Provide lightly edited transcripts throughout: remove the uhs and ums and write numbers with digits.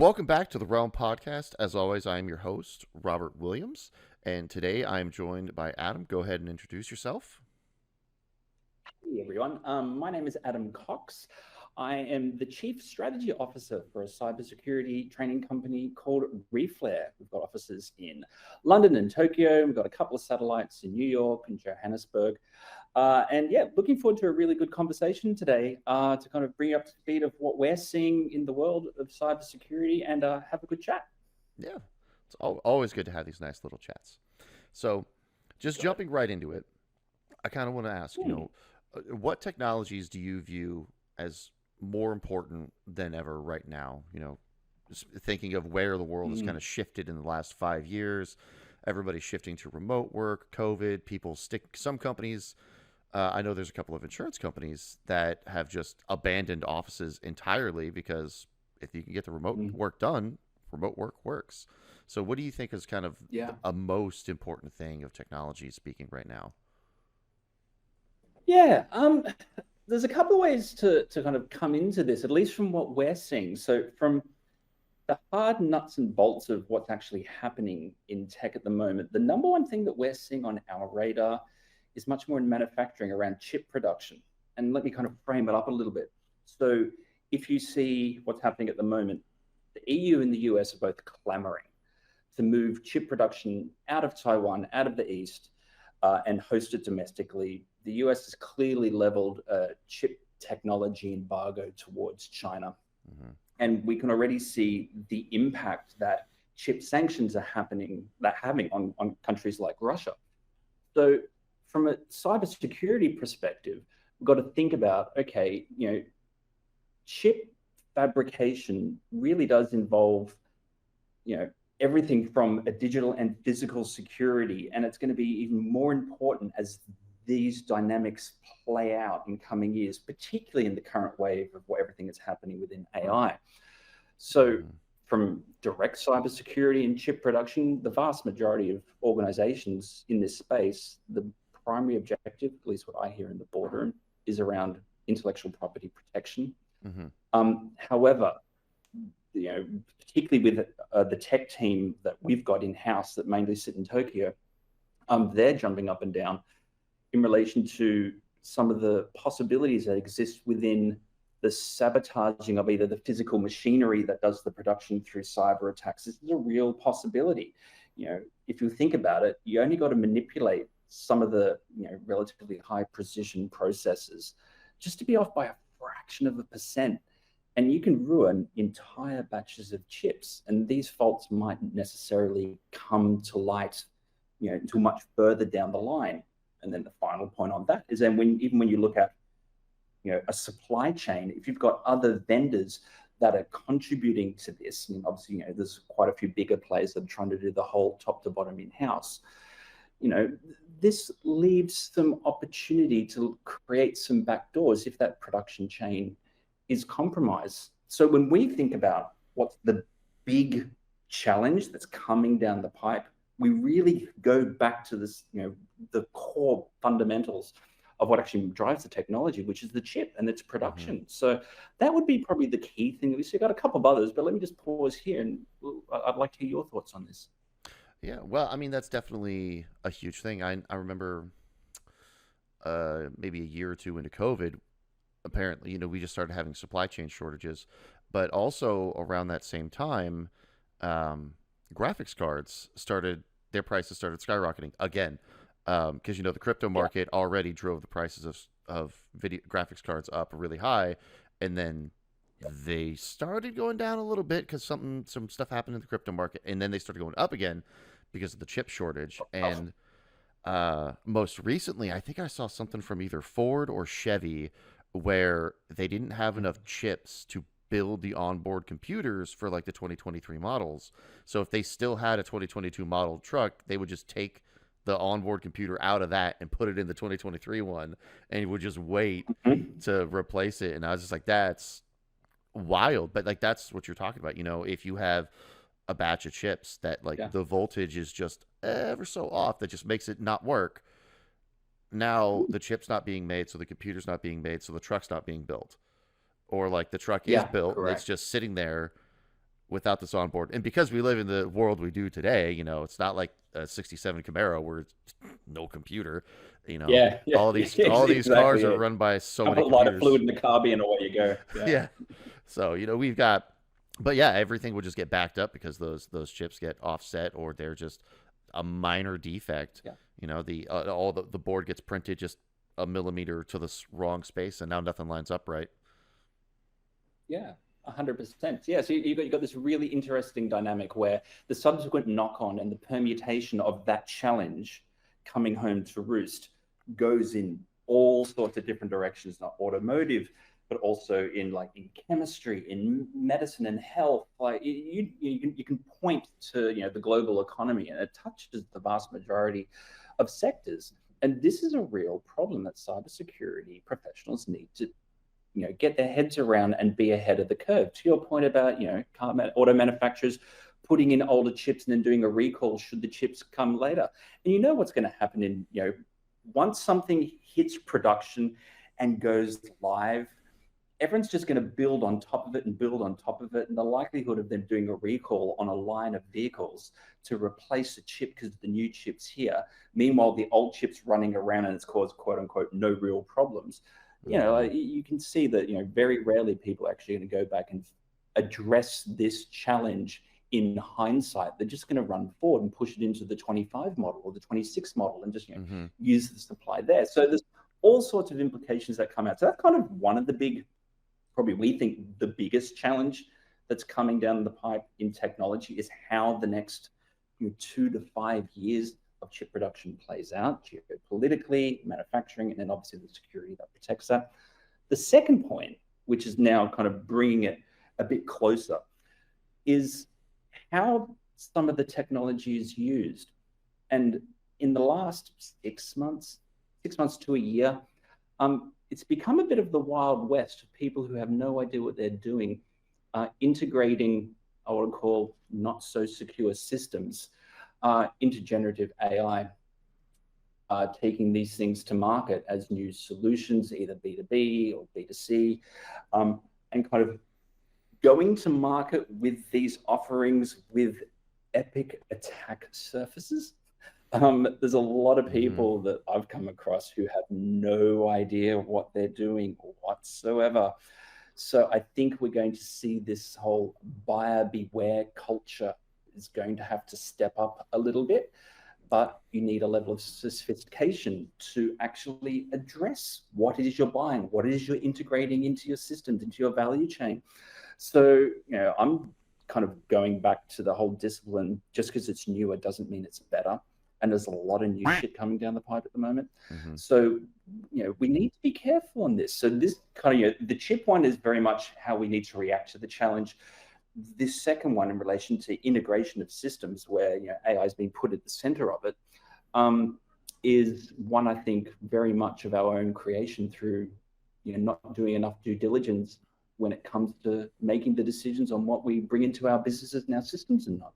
Welcome back to the Realm Podcast. As always, I am your host, Robert Williams, and today I am joined by Adam. Go ahead and introduce yourself. Hey everyone, my name is Adam Cox. I am the Chief Strategy Officer for a cybersecurity training company called Reflare. We've got offices in London and Tokyo. We've got a couple of satellites in New York and Johannesburg. And yeah, looking forward to a really good conversation today to kind of bring you up to speed of what we're seeing in the world of cybersecurity and have a good chat. Yeah, it's always good to have these nice little chats. So, just Got it. jumping right into it, I kind of want to ask, Hmm. what technologies do you view as more important than ever right now? Just thinking of where the world has kind Hmm. of shifted in the last 5 years. Everybody's shifting to remote work, COVID, some companies. I know there's a couple of insurance companies that have just abandoned offices entirely because if you can get the remote Hmm. work done, remote work works. So, what do you think is kind of Yeah. a most important thing of technology speaking right now? Yeah. There's a couple of ways to kind of come into this, at least from what we're seeing. So from the hard nuts and bolts of what's actually happening in tech at the moment, the number one thing that we're seeing on our radar is much more in manufacturing around chip production. And let me kind of frame it up a little bit. So if you see what's happening at the moment, the EU and the US are both clamoring to move chip production out of Taiwan, out of the East, and host it domestically. The US has clearly leveled a chip technology embargo towards China. Hmm. And we can already see the impact that chip sanctions are having on countries like Russia. So from a cybersecurity perspective, we've got to think about, okay, chip fabrication really does involve, you know, everything from a digital and physical security. And it's going to be even more important as these dynamics play out in coming years, particularly in the current wave of what everything is happening within AI. So, Hmm. from direct cybersecurity and chip production, the vast majority of organizations in this space, the primary objective, at least what I hear in the boardroom, is around intellectual property protection. Hmm. However, particularly with the tech team that we've got in house that mainly sit in Tokyo, they're jumping up and down in relation to some of the possibilities that exist within the sabotaging of either the physical machinery that does the production through cyber attacks. This is a real possibility. If you think about it, you only got to manipulate some of the relatively high precision processes just to be off by a fraction of a percent, and you can ruin entire batches of chips. And these faults mightn't necessarily come to light, until much further down the line. And then the final point on that is then even when you look at a supply chain, if you've got other vendors that are contributing to this, and obviously there's quite a few bigger players that are trying to do the whole top to bottom in house. You know, this leaves some opportunity to create some backdoors if that production chain is compromised. So when we think about what's the big challenge that's coming down the pipe, we really go back to this, the core fundamentals of what actually drives the technology, which is the chip and its Hmm. production. So that would be probably the key thing. We've got a couple of others, but let me just pause here, and I'd like to hear your thoughts on this. Yeah, well, I mean that's definitely a huge thing. I remember maybe a year or two into COVID, apparently, we just started having supply chain shortages, but also around that same time, um, graphics cards started their prices started skyrocketing again because the crypto Yeah. market already drove the prices of video graphics cards up really high, and then they started going down a little bit because some stuff happened in the crypto market, and then they started going up again because of the chip shortage. Oh, And most recently, I think I saw something from either Ford or Chevy where they didn't have enough chips to build the onboard computers for like the 2023 models. So if they still had a 2022 model truck, they would just take the onboard computer out of that and put it in the 2023 one and would just wait mhm. to replace it. And I was just like, that's wild. But like, that's what you're talking about. If you have a batch of chips that like Yeah. the voltage is just ever so off that just makes it not work. Now the chip's not being made, so the computer's not being made, so the truck's not being built. Or like the truck is Yeah, built and it's correct. just sitting there without this onboard. And because we live in the world we do today, it's not like a '67 Camaro where it's no computer. You know, Yeah, yeah, all yeah, these all these exactly cars are it. run by so Couple many of lighter computers. fluid in the carby and away you go. Yeah. Yeah. So we've got, but yeah, everything would just get backed up because those chips get offset or they're just a minor defect. Yeah. The all the board gets printed just a millimeter to the wrong space, and now nothing lines up right. Yeah, 100%. Yeah, so you got this really interesting dynamic where the subsequent knock on and the permutation of that challenge coming home to roost goes in all sorts of different directions, not automotive, but also in chemistry, in medicine and health. Like you can point to the global economy, and it touches the vast majority of sectors. And this is a real problem that cybersecurity professionals need to get their heads around and be ahead of the curve. To your point about auto manufacturers putting in older chips and then doing a recall should the chips come later. And what's going to happen in once something hits production and goes live, everyone's just going to build on top of it and build on top of it. And the likelihood of them doing a recall on a line of vehicles to replace a chip because the new chip's here, meanwhile the old chip's running around and it's caused quote unquote no real problems. You can see that very rarely people are actually going to go back and address this challenge in hindsight. They're just going to run forward and push it into the 25 model or the 26 model and just use the supply there. So there's all sorts of implications that come out. So that's kind of one of the big, probably we think the biggest challenge that's coming down the pipe in technology is how the next 2 to 5 years of chip production plays out geopolitically, manufacturing, and then obviously the security that protects that. The second point, which is now kind of bringing it a bit closer, is how some of the technology is used. And in the last 6 months to a year, it's become a bit of the Wild West of people who have no idea what they're doing, integrating, I would call, not so secure systems into generative AI, taking these things to market as new solutions, either B2B or B2C, and kind of going to market with these offerings with epic attack surfaces. There's a lot of people that I've come across who have no idea what they're doing whatsoever. So I think we're going to see this whole buyer beware culture is going to have to step up a little bit, but you need a level of sophistication to actually address what it is you're buying, what it is you're integrating into your systems, into your value chain. So, I'm kind of going back to the whole discipline. Just because it's newer doesn't mean it's better. And there's a lot of new shit coming down the pipe at the moment. So, we need to be careful on this. So this kind of, the chip one is very much how we need to react to the challenge. This second one in relation to integration of systems where AI has been put at the center of it, is one, I think, very much of our own creation through not doing enough due diligence when it comes to making the decisions on what we bring into our businesses and our systems and not.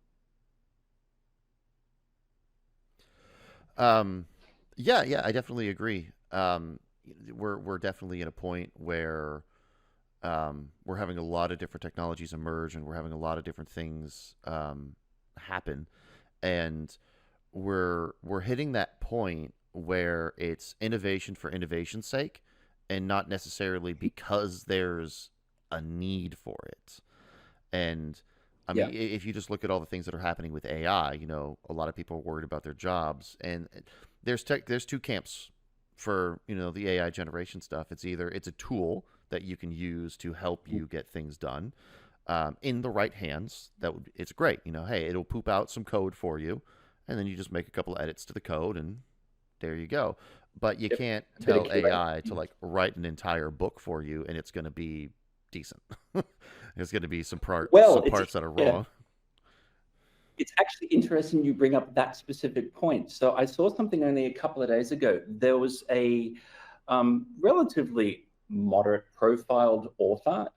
Yeah, I definitely agree. We're definitely in a point where we're having a lot of different technologies emerge, and we're having a lot of different things happen, and we're hitting that point where it's innovation for innovation's sake, and not necessarily because there's a need for it. And I mean, if you just look at all the things that are happening with AI, a lot of people are worried about their jobs, and there's two camps for the AI generation stuff. It's either it's a tool that you can use to help you get things done in the right hands. It's great. Hey, it'll poop out some code for you, and then you just make a couple edits to the code, and there you go. But you can't tell AI to like write an entire book for you, and it's going to be decent. There's going to be some parts that are wrong. It's actually interesting you bring up that specific point. So I saw something only a couple of days ago. There was a relatively moderate profiled author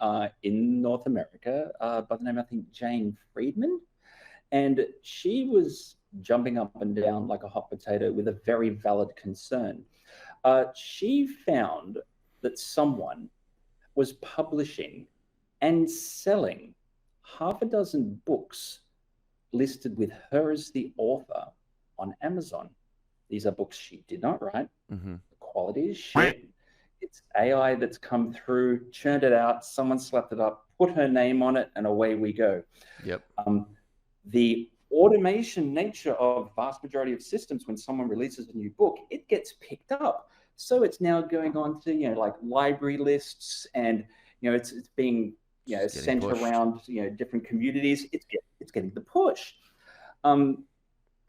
in North America by the name, I think, Jane Friedman. And she was jumping up and down like a hot potato with a very valid concern. She found that someone was publishing and selling half a dozen books listed with her as the author on Amazon. These are books she did not write. Mm-hmm. The quality is shit. It's AI that's come through, churned it out, someone slapped it up, put her name on it, and away we go. Yep. The automation nature of vast majority of systems, when someone releases a new book, it gets picked up. So it's now going on to, like library lists, and it's being sent pushed around different communities. It's getting the push.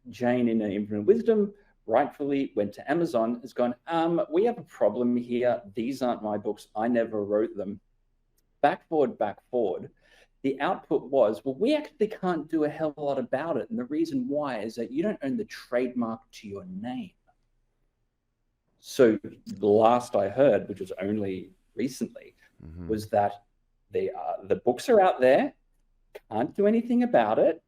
Jane, in her infinite wisdom, rightfully went to Amazon, has gone, we have a problem here. These aren't my books. I never wrote them. Back forward. The output was, well, we actually can't do a hell of a lot about it. And the reason why is that you don't own the trademark to your name. So the last I heard, which was only recently, was that the books are out there, can't do anything about it.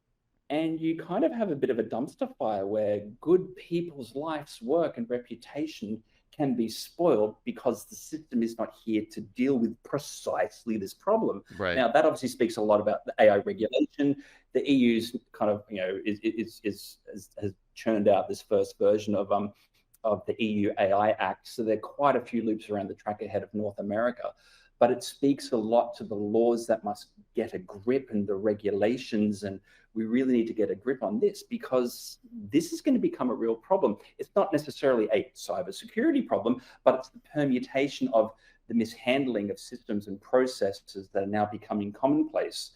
And you kind of have a bit of a dumpster fire where good people's life's work and reputation can be spoiled because the system is not here to deal with precisely this problem. Right. Now, that obviously speaks a lot about the AI regulation. The EU's kind of, has churned out this first version of the EU AI Act. So there are quite a few loops around the track ahead of North America. But it speaks a lot to the laws that must get a grip and the regulations. And we really need to get a grip on this, because this is going to become a real problem. It's not necessarily a cybersecurity problem, but it's the permutation of the mishandling of systems and processes that are now becoming commonplace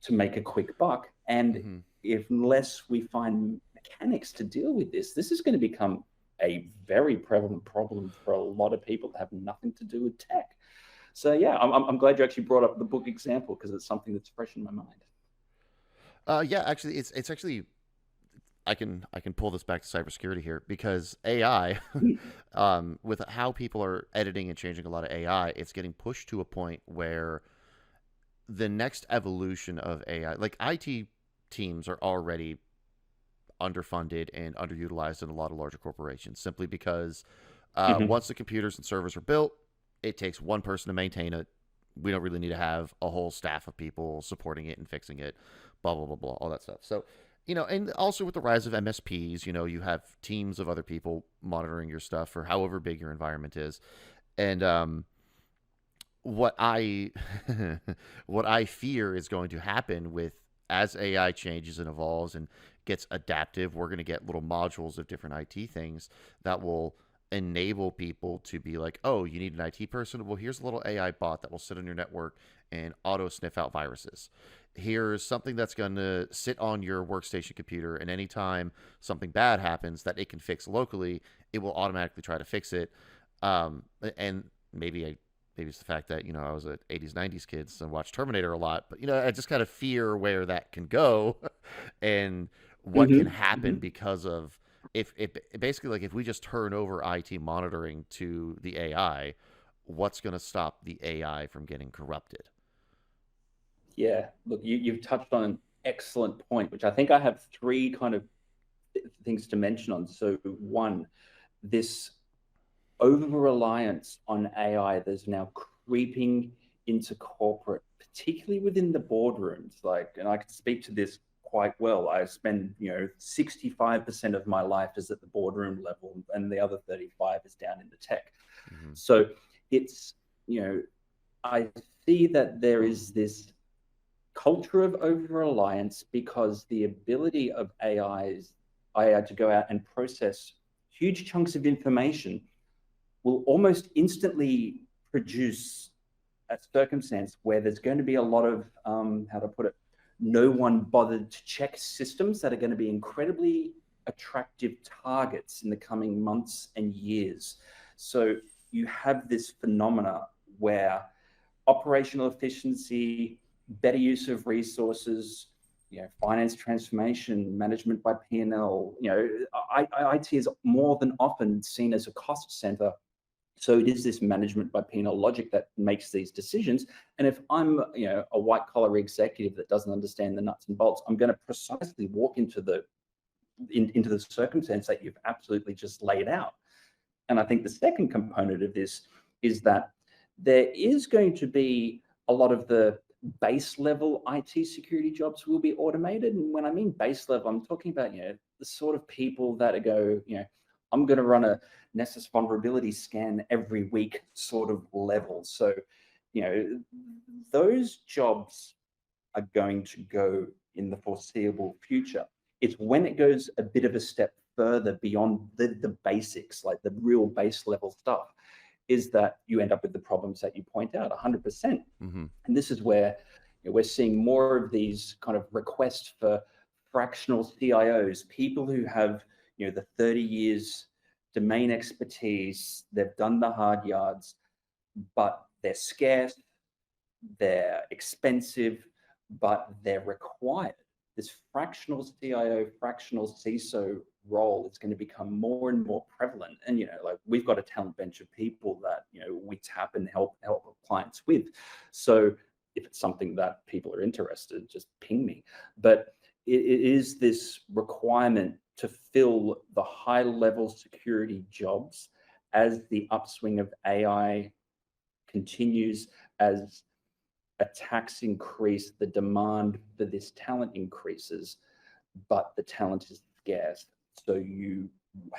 to make a quick buck. And unless we find mechanics to deal with this, this is going to become a very prevalent problem for a lot of people that have nothing to do with tech. So yeah, I'm glad you actually brought up the book example, because it's something that's fresh in my mind. Yeah, actually, it's actually, I can pull this back to cybersecurity here, because AI, with how people are editing and changing a lot of AI, it's getting pushed to a point where the next evolution of AI, like IT teams, are already underfunded and underutilized in a lot of larger corporations, simply because once the computers and servers are built, it takes one person to maintain it. We don't really need to have a whole staff of people supporting it and fixing it, blah, blah, blah, blah, all that stuff. So, and also with the rise of MSPs, you have teams of other people monitoring your stuff for however big your environment is. And what I what I fear is going to happen with, as AI changes and evolves and gets adaptive, we're going to get little modules of different IT things that will enable people to be like, oh, you need an IT person? Well, here's a little AI bot that will sit on your network and auto sniff out viruses. Here's something that's going to sit on your workstation computer, and anytime something bad happens that it can fix locally, it will automatically try to fix it. And maybe it's the fact that, I was a 80s, 90s kid, so I watched Terminator a lot, but, I just kind of fear where that can go and what can happen because of, if basically, like, if we just turn over IT monitoring to the AI, what's going to stop the AI from getting corrupted? Yeah, look, you've touched on an excellent point, which I think I have three kind of things to mention on. So one, this over-reliance on AI that's now creeping into corporate, particularly within the boardrooms. And I can speak to this quite well. I spend, 65% of my life is at the boardroom level, and the other 35 is down in the tech. So it's, I see that there is this culture of over-reliance, because the ability of AI to go out and process huge chunks of information will almost instantly produce a circumstance where there's going to be a lot of, how to put it, no one bothered to check systems that are going to be incredibly attractive targets in the coming months and years. So you have this phenomena where operational efficiency, better use of resources, finance transformation, management by P&L, IT is more than often seen as a cost center. So it is this management by P&L logic that makes these decisions. And if I'm, a white collar executive that doesn't understand the nuts and bolts, I'm going to precisely walk into the circumstance that you've absolutely just laid out. And I think the second component of this is that there is going to be a lot of the base level IT security jobs will be automated. And when I mean base level, I'm talking about, the sort of people that go, I'm going to run a Nessus vulnerability scan every week sort of level. So, those jobs are going to go in the foreseeable future. It's when it goes a bit of a step further beyond the basics, like the real base level stuff, is that you end up with the problems that you point out 100%. Mm-hmm. And this is where we're seeing more of these kind of requests for fractional CIOs, people who have the 30 years domain expertise, they've done the hard yards, but they're scarce, they're expensive, but they're required. This fractional CIO, fractional CISO role is going to become more and more prevalent. And like we've got a talent bench of people that we tap and help clients with. So if it's something that people are interested, just ping me. But it is this requirement to fill the high level security jobs as the upswing of AI continues, as attacks increase, the demand for this talent increases, but the talent is scarce. So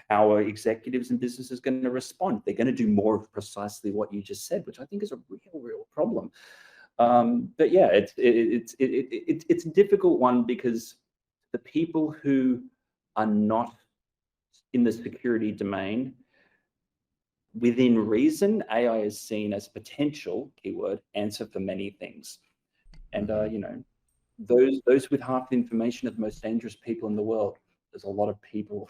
how are executives and businesses going to respond? They're going to do more of precisely what you just said, which I think is a real problem. But yeah, it's a difficult one, because the people who are not in the security domain, within reason, AI is seen as potential keyword answer for many things. And those with half the information are the most dangerous people in the world. There's a lot of people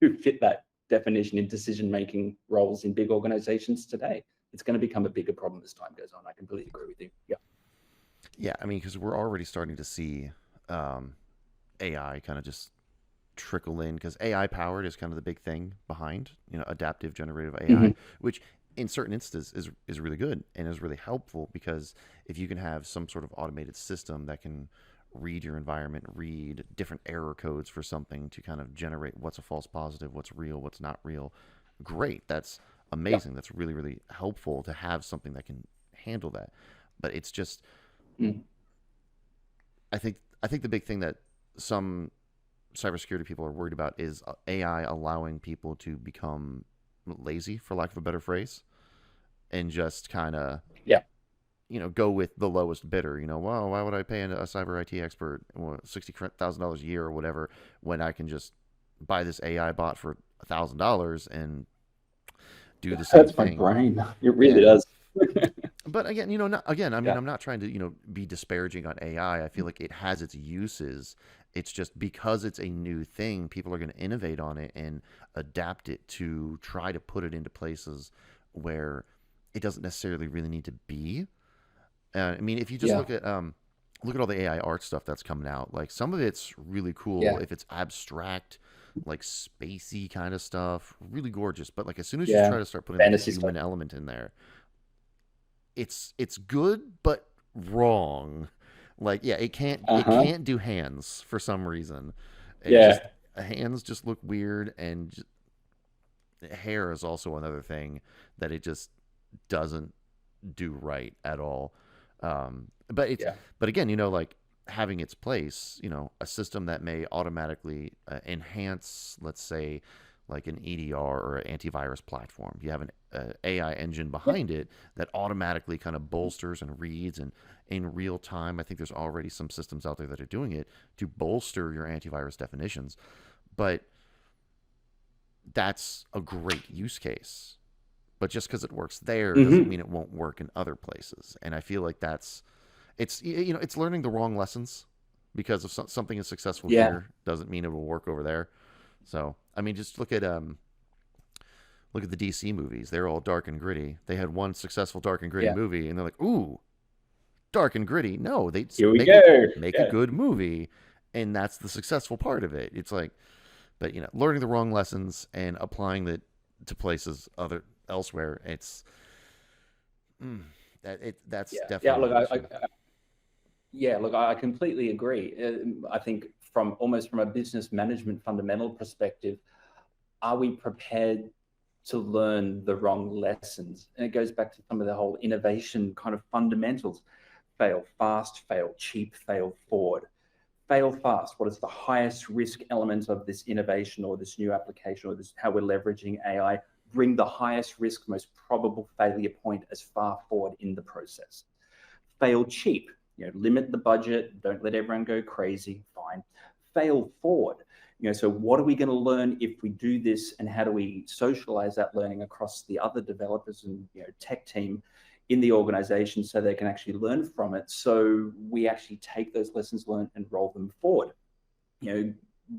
who fit that definition in decision-making roles in big organizations today. It's going to become a bigger problem as time goes on. I completely agree with you. Yeah. Yeah, I mean, because we're already starting to see AI kind of just trickle in, because AI powered is kind of the big thing behind adaptive generative AI, Mm-hmm. which in certain instances is really good and is really helpful, because if you can have some sort of automated system that can read your environment, read different error codes for something to kind of generate what's a false positive, what's real, what's not real, great. That's Yeah. amazing. That's really, really helpful to have something that can handle that. But it's just, Mm. I think the big thing that some cybersecurity people are worried about is AI allowing people to become lazy, for lack of a better phrase, and just kind of Yeah. go with the lowest bidder. Well, why would I pay a cyber IT expert $60,000 a year or whatever when I can just buy this AI bot for $1,000 and do the same Hurts my thing? brain. It really Yeah. does. But again, I mean, Yeah. I'm not trying to, be disparaging on AI. I feel like it has its uses. It's just because it's a new thing, people are going to innovate on it and adapt it to try to put it into places where it doesn't necessarily really need to be. I mean, if you just Yeah. look at all the AI art stuff that's coming out, like some of it's really cool Yeah. if it's abstract, like spacey kind of stuff, really gorgeous. But like as soon as you Yeah. try to start putting like a Fantasy stuff. human element in there, it's good but wrong. Like yeah, it Uh-huh. can't do hands for some reason. It just Yeah. hands just look weird, and hair is also another thing that it just doesn't do right at all. But it's Yeah. but again, like having its place, a system that may automatically enhance, let's say, like an EDR or an antivirus platform. You have an AI engine Yeah. behind it that automatically kind of bolsters and reads, and in real time. I think there's already some systems out there that are doing it to bolster your antivirus definitions. But that's a great use case. But just because it works there doesn't Mm-hmm. mean it won't work in other places. And I feel like it's learning the wrong lessons, because if something is successful Yeah. here doesn't mean it will work over there. So I mean, just look at the DC movies. They're all dark and gritty. They had one successful dark and gritty Yeah. movie, and they're like, ooh, dark and gritty. No, they just Here we go. make a Yeah. good movie, and that's the successful part of it. It's like, but learning the wrong lessons and applying it to places other elsewhere. It's that's Yeah. Yeah. definitely Look, an issue. I completely agree. I think from a business management fundamental perspective, are we prepared to learn the wrong lessons? And it goes back to some of the whole innovation kind of fundamentals. fail fast, fail cheap, fail forward. Fail fast. What is the highest risk element of this innovation or this new application or this how we're leveraging AI? Bring the highest risk, most probable failure point as far forward in the process. Fail cheap. Limit the budget. Don't let everyone go crazy. Fine. Fail forward. So what are we going to learn if we do this, and how do we socialize that learning across the other developers and tech team in the organization so they can actually learn from it, so we actually take those lessons learned and roll them forward.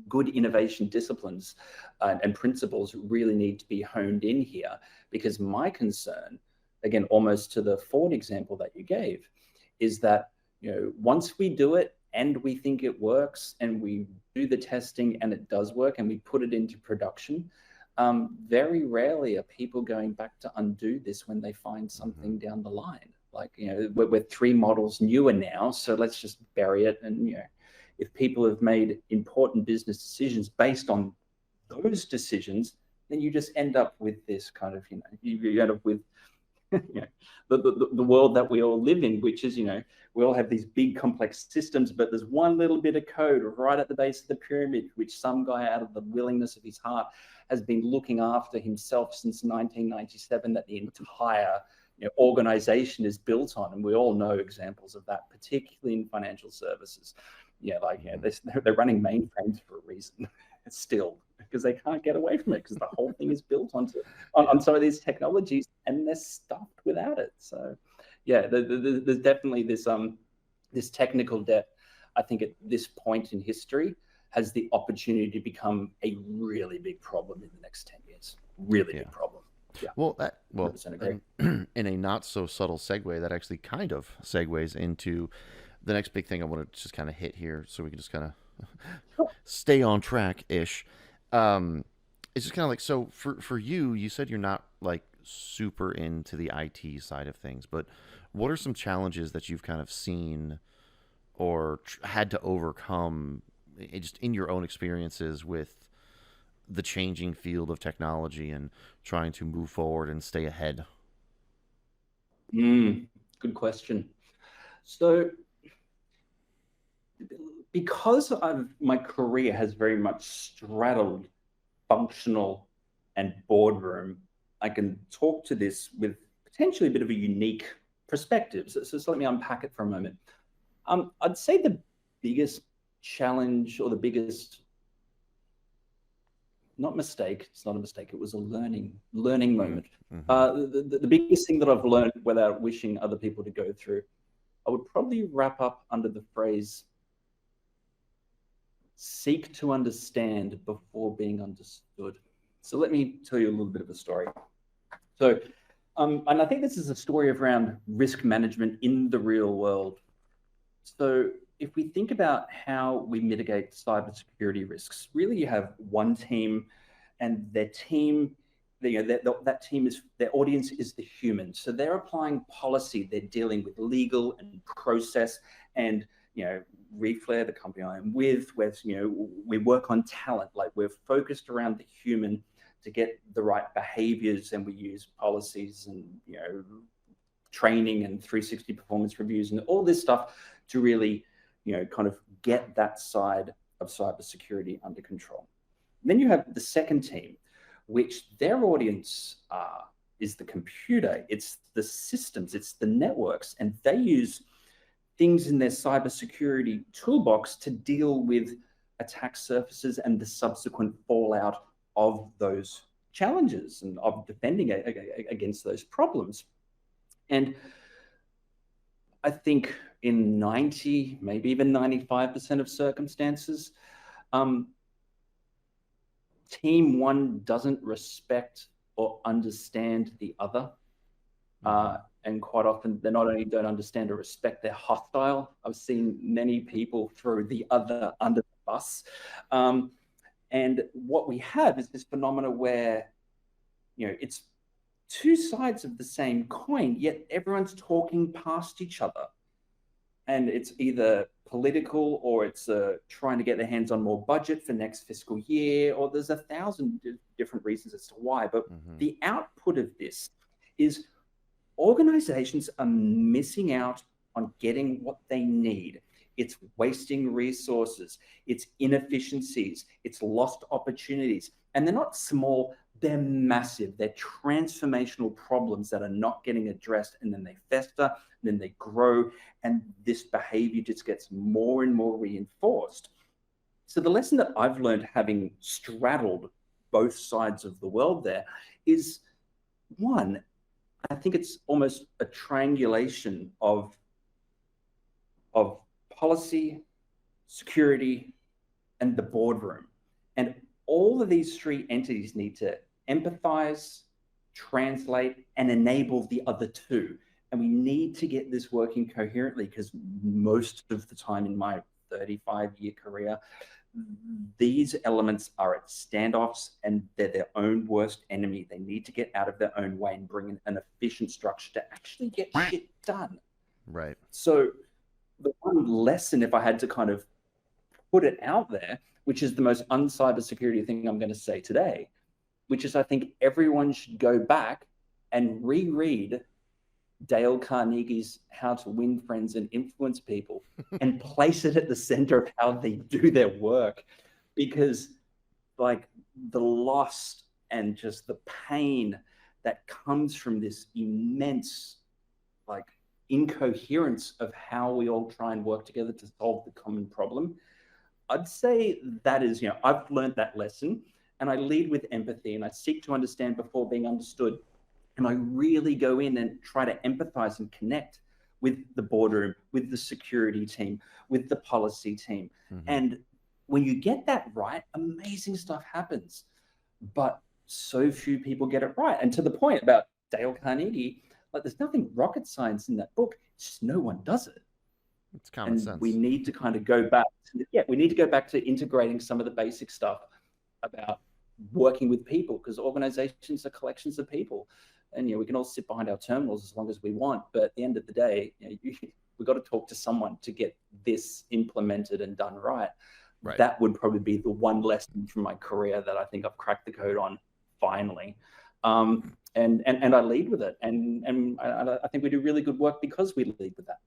Good innovation disciplines and principles really need to be honed in here, because my concern, again, almost to the Ford example that you gave, is that once we do it and we think it works and we do the testing and it does work and we put it into production, very rarely are people going back to undo this when they find something down the line. Like, we're 3 models newer now, so let's just bury it. And, if people have made important business decisions based on those decisions, then you just end up with this kind of, you end up with the world that we all live in, which is, we all have these big complex systems, but there's one little bit of code right at the base of the pyramid, which some guy out of the willingness of his heart has been looking after himself since 1997, that the entire organization is built on. And we all know examples of that, particularly in financial services. They're running mainframes for a reason still, because they can't get away from it, because the whole thing is built on some of these technologies, and they're stuffed without it. So there's definitely this technical debt, I think, at this point in history has the opportunity to become a really big problem in the next 10 years. Really big problem. Yeah. Well, in a not so subtle segue, that actually kind of segues into the next big thing I want to just kind of hit here, so we can just kind of stay on track ish. It's just kind of like, so for you, you said you're not like super into the IT side of things, but what are some challenges that you've kind of seen or had to overcome just in your own experiences with the changing field of technology and trying to move forward and stay ahead? Good question. So, because my career has very much straddled functional and boardroom, I can talk to this with potentially a bit of a unique perspective. So let me unpack it for a moment. I'd say the biggest challenge, or the biggest, not mistake, it's not a mistake, it was a learning moment. The biggest thing that I've learned without wishing other people to go through, I would probably wrap up under the phrase, seek to understand before being understood. So let me tell you a little bit of a story. So, and I think this is a story around risk management in the real world. So if we think about how we mitigate cybersecurity risks, really you have one team, and their team, that team is, their audience is the human. So they're applying policy, they're dealing with legal and process, and Reflare, the company I am with, where we work on talent, like we're focused around the human to get the right behaviors, and we use policies and training and 360 performance reviews and all this stuff to really kind of get that side of cybersecurity under control. And then you have the second team, which their audience is the computer, it's the systems, it's the networks, and they use things in their cybersecurity toolbox to deal with attack surfaces and the subsequent fallout of those challenges and of defending against those problems. And I think in 90, maybe even 95% of circumstances, team one doesn't respect or understand the other. And quite often, they not only don't understand or respect, they're hostile. I've seen many people throw the other under the bus. And what we have is this phenomena where, it's two sides of the same coin, yet everyone's talking past each other. And it's either political, or it's trying to get their hands on more budget for next fiscal year, or there's 1,000 different reasons as to why. But the output of this is organizations are missing out on getting what they need. It's wasting resources, it's inefficiencies, it's lost opportunities. And they're not small, they're massive. They're transformational problems that are not getting addressed, and then they fester, and then they grow, and this behavior just gets more and more reinforced. So the lesson that I've learned, having straddled both sides of the world there, is one, I think it's almost a triangulation of policy, security, and the boardroom. And all of these three entities need to empathize, translate, and enable the other two. And we need to get this working coherently, because most of the time in my 35-year career, these elements are at standoffs, and they're their own worst enemy. They need to get out of their own way and bring in an efficient structure to actually get shit done. Right. So the one lesson, if I had to kind of put it out there, which is the most uncybersecurity thing I'm going to say today, which is I think everyone should go back and reread Dale Carnegie's How to Win Friends and Influence People and place it at the center of how they do their work. Because like the loss and just the pain that comes from this immense like incoherence of how we all try and work together to solve the common problem, I'd say that is, I've learned that lesson, and I lead with empathy, and I seek to understand before being understood. And I really go in and try to empathize and connect with the boardroom, with the security team, with the policy team. Mm-hmm. And when you get that right, amazing stuff happens. But so few people get it right. And to the point about Dale Carnegie, like there's nothing rocket science in that book. It's just no one does it. It's common sense. We need to kind of go back to integrating some of the basic stuff about working with people, because organizations are collections of people. And we can all sit behind our terminals as long as we want, but at the end of the day, we've got to talk to someone to get this implemented and done right. Right. That would probably be the one lesson from my career that I think I've cracked the code on finally. And I lead with it, and I think we do really good work because we lead with that.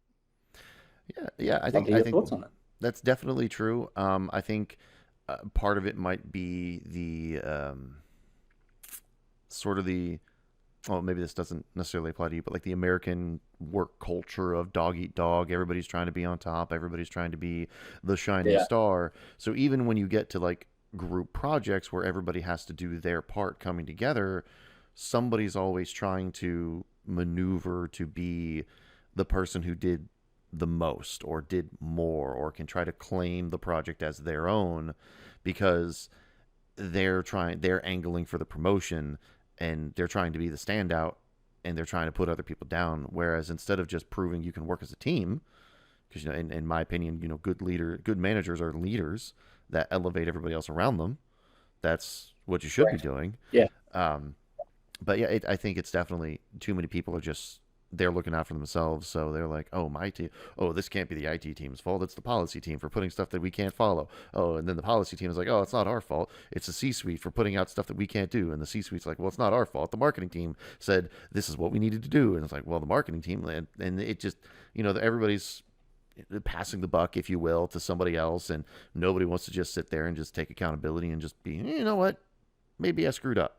Yeah. I think thoughts on it. That's definitely true. I think part of it might be the sort of the, well, maybe this doesn't necessarily apply to you, but like the American work culture of dog eat dog. Everybody's trying to be on top. Everybody's trying to be the shining star. So even when you get to like group projects where everybody has to do their part coming together, somebody's always trying to maneuver to be the person who did the most or did more or can try to claim the project as their own, because they're angling for the promotion, and they're trying to be the standout, and they're trying to put other people down. Whereas instead of just proving you can work as a team, because in my opinion, good managers are leaders that elevate everybody else around them. That's what you should be doing. Yeah. But yeah, I think it's definitely too many people are just, they're looking out for themselves. So they're like, oh, my team. Oh, this can't be the IT team's fault. It's the policy team for putting stuff that we can't follow. Oh, and then the policy team is like, oh, it's not our fault. It's the C-suite for putting out stuff that we can't do. And the C-suite's like, well, it's not our fault. The marketing team said this is what we needed to do. And it's like, well, the marketing team, and it just, everybody's passing the buck, if you will, to somebody else. And nobody wants to just sit there and just take accountability and just be, you know what, maybe I screwed up.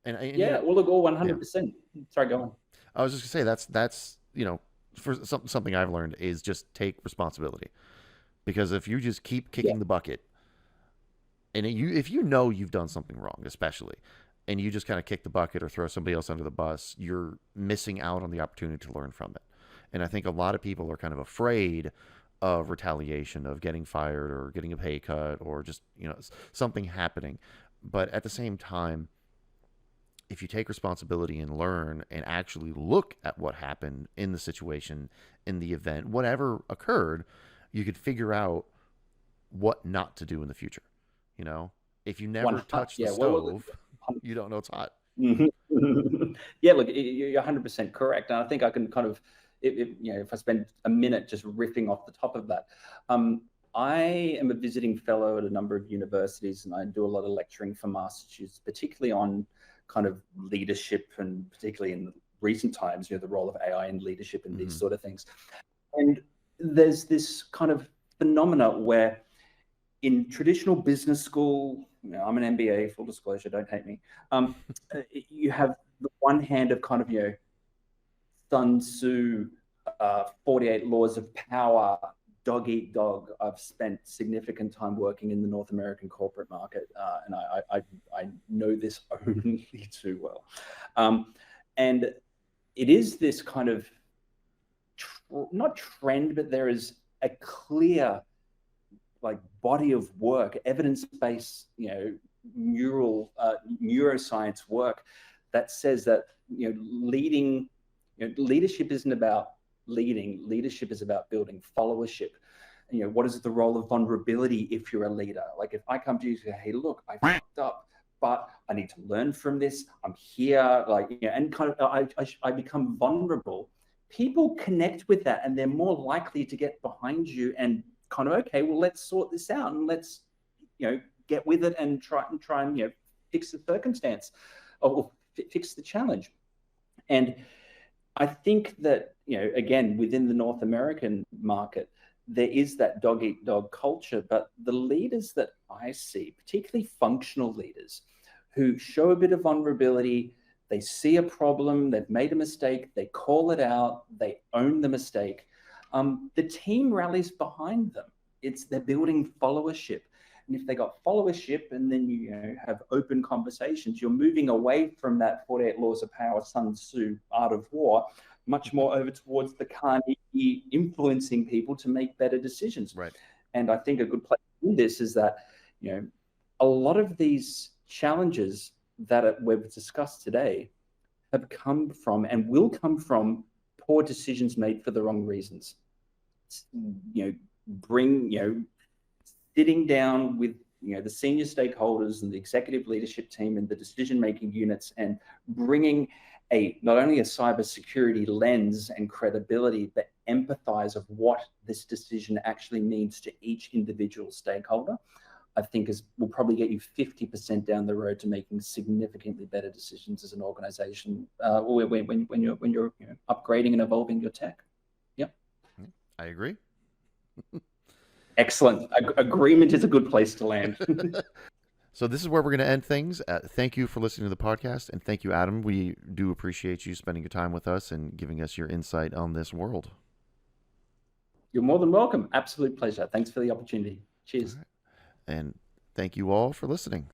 We'll look all 100%. Yeah. Sorry, go on. I was just gonna say that's for something I've learned is just take responsibility, because if you just keep kicking the bucket, and if you've done something wrong, especially, and you just kind of kick the bucket or throw somebody else under the bus, you're missing out on the opportunity to learn from it. And I think a lot of people are kind of afraid of retaliation, of getting fired or getting a pay cut or just something happening. But at the same time, if you take responsibility and learn and actually look at what happened in the situation, in the event, whatever occurred, you could figure out what not to do in the future. If you never touch the stove, you don't know it's hot. Yeah, look, you're 100% correct. And I think I can kind of, if I spend a minute just riffing off the top of that, I am a visiting fellow at a number of universities, and I do a lot of lecturing for master students, particularly on kind of leadership, and particularly in recent times, the role of AI in leadership and these Mhm. sort of things. And there's this kind of phenomena where in traditional business school, I'm an MBA, full disclosure, don't hate me. You have the one hand of kind of, Sun Tzu, 48 Laws of Power, dog eat dog. I've spent significant time working in the North American corporate market, and I know this only too well. And it is this kind of not trend, but there is a clear like body of work, evidence-based, neuroscience work that says that leadership isn't about leading. Leadership is about building followership. What is the role of vulnerability if you're a leader? Like if I come to you and say, hey, look, I fucked up, but I need to learn from this. I'm here, and kind of I become vulnerable. People connect with that, and they're more likely to get behind you and kind of, okay, well, let's sort this out and let's get with it and try and fix the circumstance or fix the challenge. And I think that, again, within the North American market, there is that dog eat dog culture, but the leaders that I see, particularly functional leaders who show a bit of vulnerability, they see a problem, they've made a mistake, they call it out, they own the mistake. The team rallies behind them. They're building followership. And if they got followership and then you have open conversations, you're moving away from that 48 Laws of Power, Sun Tzu, Art of War, much more over towards the Carnegie influencing people to make better decisions. Right. And I think a good place in this is that, a lot of these challenges that we've discussed today have come from and will come from poor decisions made for the wrong reasons. Sitting down with the senior stakeholders and the executive leadership team and the decision-making units and bringing not only a cybersecurity lens and credibility, but empathize of what this decision actually means to each individual stakeholder, I think will probably get you 50% down the road to making significantly better decisions as an organization when you're upgrading and evolving your tech. Yep. I agree. Excellent. Agreement is a good place to land. So this is where we're going to end things. Thank you for listening to the podcast, and thank you, Adam. We do appreciate you spending your time with us and giving us your insight on this world. You're more than welcome. Absolute pleasure. Thanks for the opportunity. Cheers. And thank you all for listening.